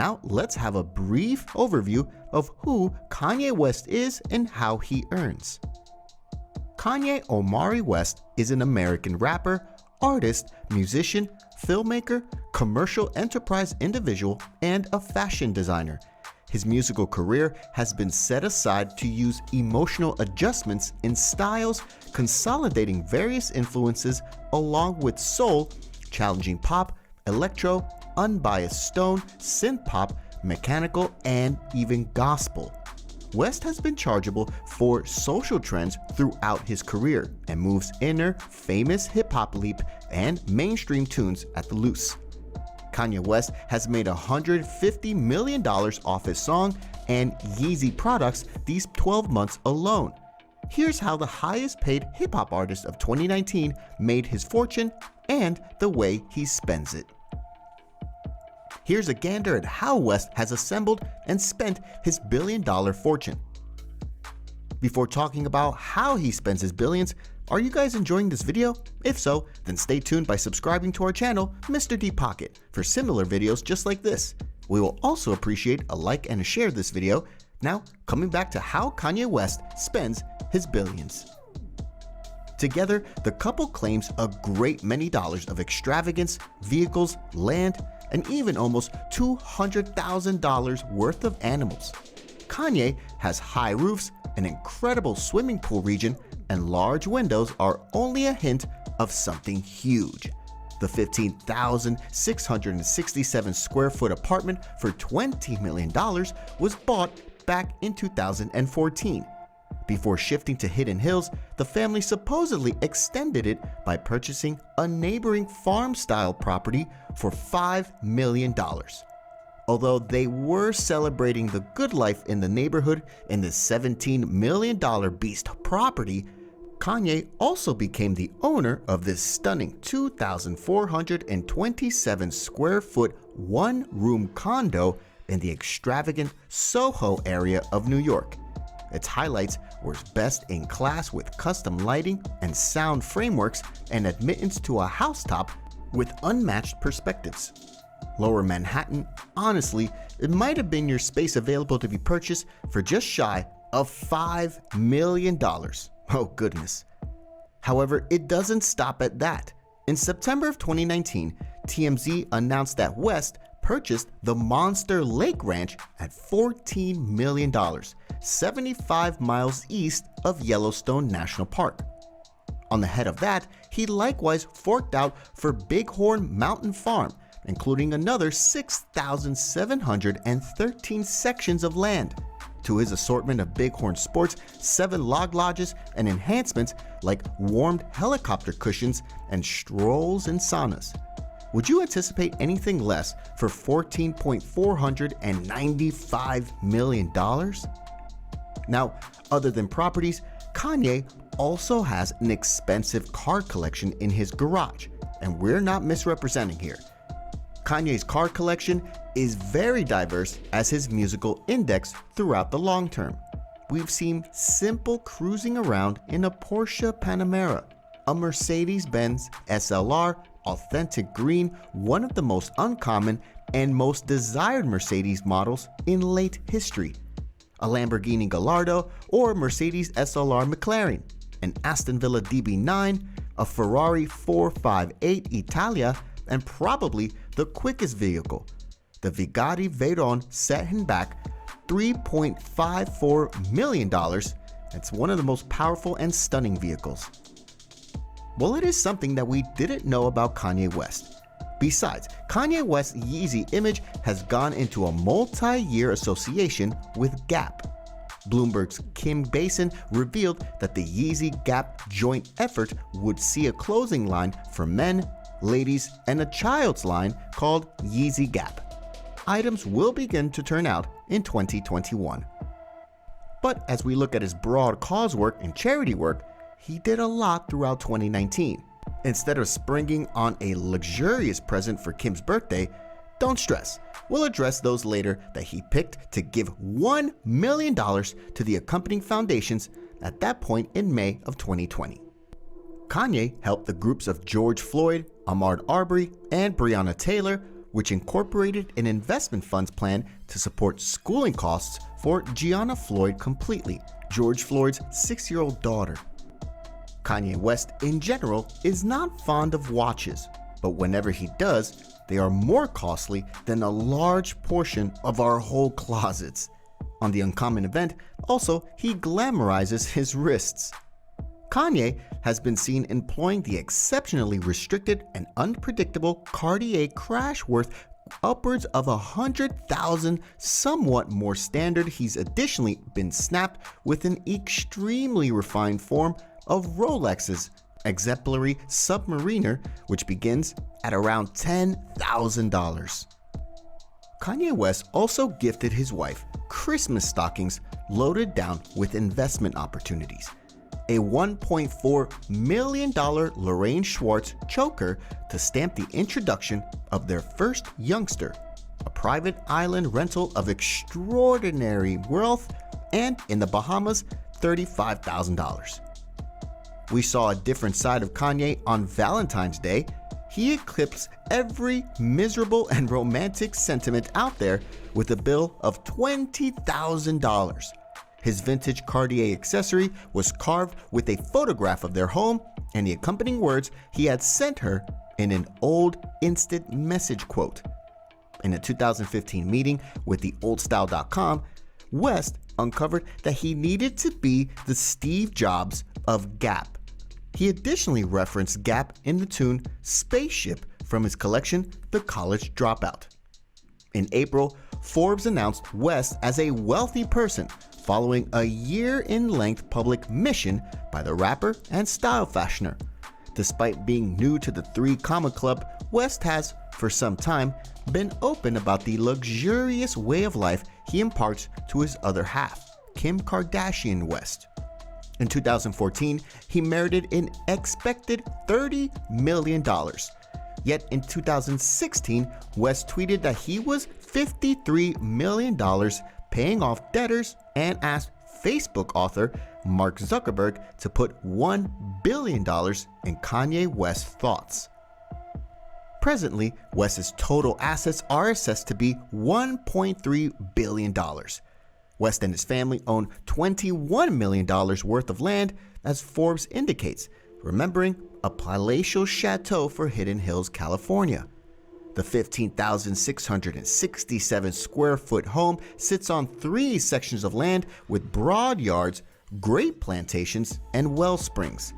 Now let's have a brief overview of who Kanye West is and how he earns. Kanye Omari West is an American rapper, artist, musician, filmmaker, commercial enterprise individual, and a fashion designer. His musical career has been set aside to use emotional adjustments in styles, consolidating various influences along with soul, challenging pop, electro, unbiased stone, synth pop, mechanical, and even gospel. West has been chargeable for social trends throughout his career and moves inner, famous hip-hop leap and mainstream tunes at the loose. Kanye West has made $150 million off his song and Yeezy products these 12 months alone. Here's how the highest paid hip-hop artist of 2019 made his fortune and the way he spends it. Here's a gander at how West has assembled and spent his billion-dollar fortune. Before talking about how he spends his billions, are you guys enjoying this video? If so, then stay tuned by subscribing to our channel, Mr. D Pocket, for similar videos just like this. We will also appreciate a like and a share this video. Now, coming back to how Kanye West spends his billions. Together, the couple claims a great many dollars of extravagance, vehicles, land, and even almost $200,000 worth of animals. Kanye has high roofs, an incredible swimming pool region, and large windows are only a hint of something huge. The 15,667 square foot apartment for $20 million was bought back in 2014. Before shifting to Hidden Hills, the family supposedly extended it by purchasing a neighboring farm-style property for $5 million. Although they were celebrating the good life in the neighborhood in the $17 million beast property, Kanye also became the owner of this stunning 2,427 square foot one-room condo in the extravagant Soho area of New York. Its highlights were best in class with custom lighting and sound frameworks and admittance to a housetop with unmatched perspectives. Lower Manhattan, honestly, it might have been your space available to be purchased for just shy of $5 million. Oh goodness. However, it doesn't stop at that. In September of 2019, TMZ announced that West purchased the Monster Lake Ranch at $14 million, 75 miles east of Yellowstone National Park. On the head of that, he likewise forked out for Bighorn Mountain Farm, including another 6,713 sections of land. To his assortment of Bighorn sports, 7 log lodges, and enhancements like warmed helicopter cushions and strolls and saunas. Would you anticipate anything less for $14.495 million? Now, other than properties, Kanye also has an expensive car collection in his garage, and we're not misrepresenting here. Kanye's car collection is very diverse as his musical index throughout the long term. We've seen Simple cruising around in a Porsche Panamera, a Mercedes-Benz SLR, authentic green, one of the most uncommon and most desired Mercedes models in late history, a Lamborghini Gallardo or Mercedes SLR McLaren, an Aston Villa DB9, a Ferrari 458 Italia, and probably the quickest vehicle, the Bugatti Veyron, set him back $3.54 million. It's one of the most powerful and stunning vehicles. Well, it is something that we didn't know about Kanye West. Besides, Kanye West's Yeezy image has gone into a multi-year association with Gap. Bloomberg's Kim Basin revealed that the Yeezy Gap joint effort would see a clothing line for men, ladies, and a child's line called Yeezy Gap. Items will begin to turn out in 2021. But as we look at his broad cause work and charity work, he did a lot throughout 2019. Instead of springing on a luxurious present for Kim's birthday, don't stress. We'll address those later that he picked to give $1 million to the accompanying foundations at that point in May of 2020. Kanye helped the groups of George Floyd, Ahmaud Arbery, and Breonna Taylor which incorporated an investment funds plan to support schooling costs for Gianna Floyd completely, George Floyd's 6-year-old daughter. Kanye West, in general, is not fond of watches, but whenever he does, they are more costly than a large portion of our whole closets. On the Uncommon event, also, he glamorizes his wrists. Kanye has been seen employing the exceptionally restricted and unpredictable Cartier crash worth upwards of $100,000, somewhat more standard. He's additionally been snapped with an extremely refined form of Rolex's exemplary Submariner, which begins at around $10,000. Kanye West also gifted his wife Christmas stockings loaded down with investment opportunities. A $1.4 million Lorraine Schwartz choker to stamp the introduction of their first youngster, a private island rental of extraordinary wealth, and in the Bahamas, $35,000. We saw a different side of Kanye on Valentine's Day. He eclipsed every miserable and romantic sentiment out there with a bill of $20,000. His vintage Cartier accessory was carved with a photograph of their home and the accompanying words he had sent her in an old instant message quote. In a 2015 meeting with the oldstyle.com, West uncovered that he needed to be the Steve Jobs of Gap. He additionally referenced Gap in the tune Spaceship from his collection The College Dropout. In April, Forbes announced West as a wealthy person following a year-in-length public mission by the rapper and style fashioner. Despite being new to the 3 Comma Club, West has, for some time, been open about the luxurious way of life he imparts to his other half, Kim Kardashian West. In 2014, he merited an expected $30 million. Yet in 2016, West tweeted that he was $53 million paying off debtors and asked Facebook author Mark Zuckerberg to put $1 billion in Kanye West's thoughts. Presently, West's total assets are assessed to be $1.3 billion. West and his family own $21 million worth of land, as Forbes indicates, remembering a palatial chateau for Hidden Hills, California. The 15,667 square foot home sits on 3 sections of land with broad yards, grape plantations, and well springs.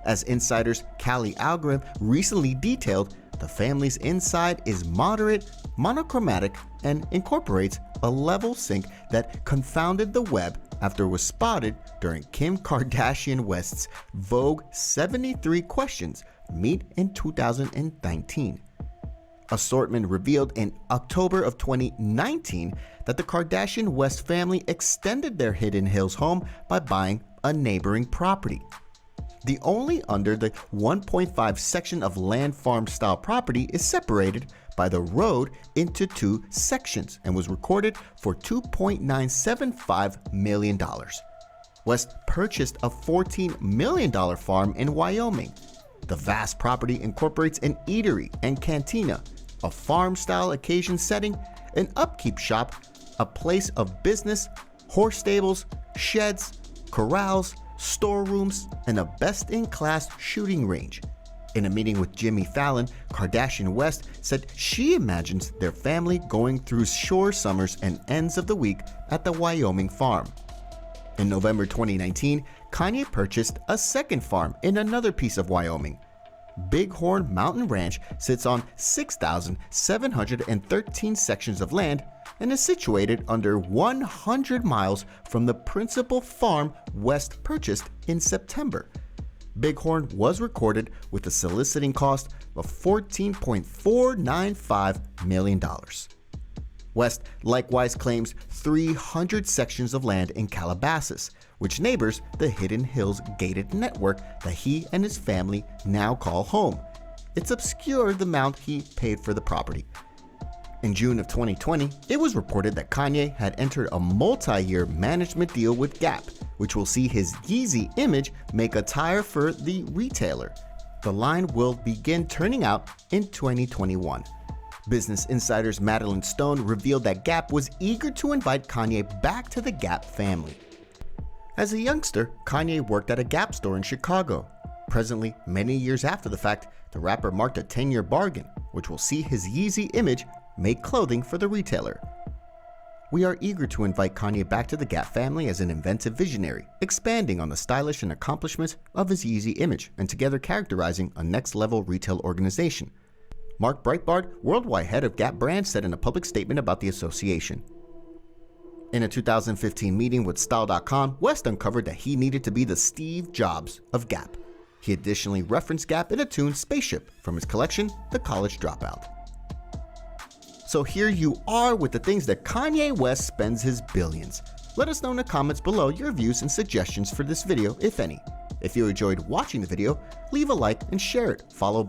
As insiders Callie Algrim recently detailed, the family's inside is moderate, monochromatic, and incorporates a level sink that confounded the web after it was spotted during Kim Kardashian West's Vogue 73 Questions meet in 2019. Assortment revealed in October of 2019 that the Kardashian West family extended their Hidden Hills home by buying a neighboring property. The only under the 1.5 section of land farm style property is separated by the road into 2 sections and was recorded for $2.975 million. West purchased a $14 million farm in Wyoming. The vast property incorporates an eatery and cantina, a farm-style occasion setting, an upkeep shop, a place of business, horse stables, sheds, corrals, storerooms, and a best-in-class shooting range. In a meeting with Jimmy Fallon, Kardashian West said she imagines their family going through shore summers and ends of the week at the Wyoming farm. In November 2019, Kanye purchased a second farm in another piece of Wyoming. Bighorn Mountain Ranch sits on 6,713 sections of land and is situated under 100 miles from the principal farm West purchased in September. Bighorn was recorded with a soliciting cost of $14.495 million. West likewise claims 300 sections of land in Calabasas, which neighbors the Hidden Hills gated network that he and his family now call home. It's obscured the amount he paid for the property. In June of 2020, it was reported that Kanye had entered a multi-year management deal with Gap, which will see his Yeezy image make attire for the retailer. The line will begin turning out in 2021. Business Insider's Madeline Stone revealed that Gap was eager to invite Kanye back to the Gap family. As a youngster, Kanye worked at a Gap store in Chicago. Presently, many years after the fact, the rapper marked a 10-year bargain, which will see his Yeezy image make clothing for the retailer. We are eager to invite Kanye back to the Gap family as an inventive visionary, expanding on the stylish and accomplishments of his Yeezy image and together characterizing a next-level retail organization. Mark Breitbart, worldwide head of Gap brand, said in a public statement about the association. In a 2015 meeting with Style.com, West uncovered that he needed to be the Steve Jobs of Gap. He additionally referenced Gap in a tune Spaceship from his collection, The College Dropout. So here you are with the things that Kanye West spends his billions. Let us know in the comments below your views and suggestions for this video, if any. If you enjoyed watching the video, leave a like and share it. Follow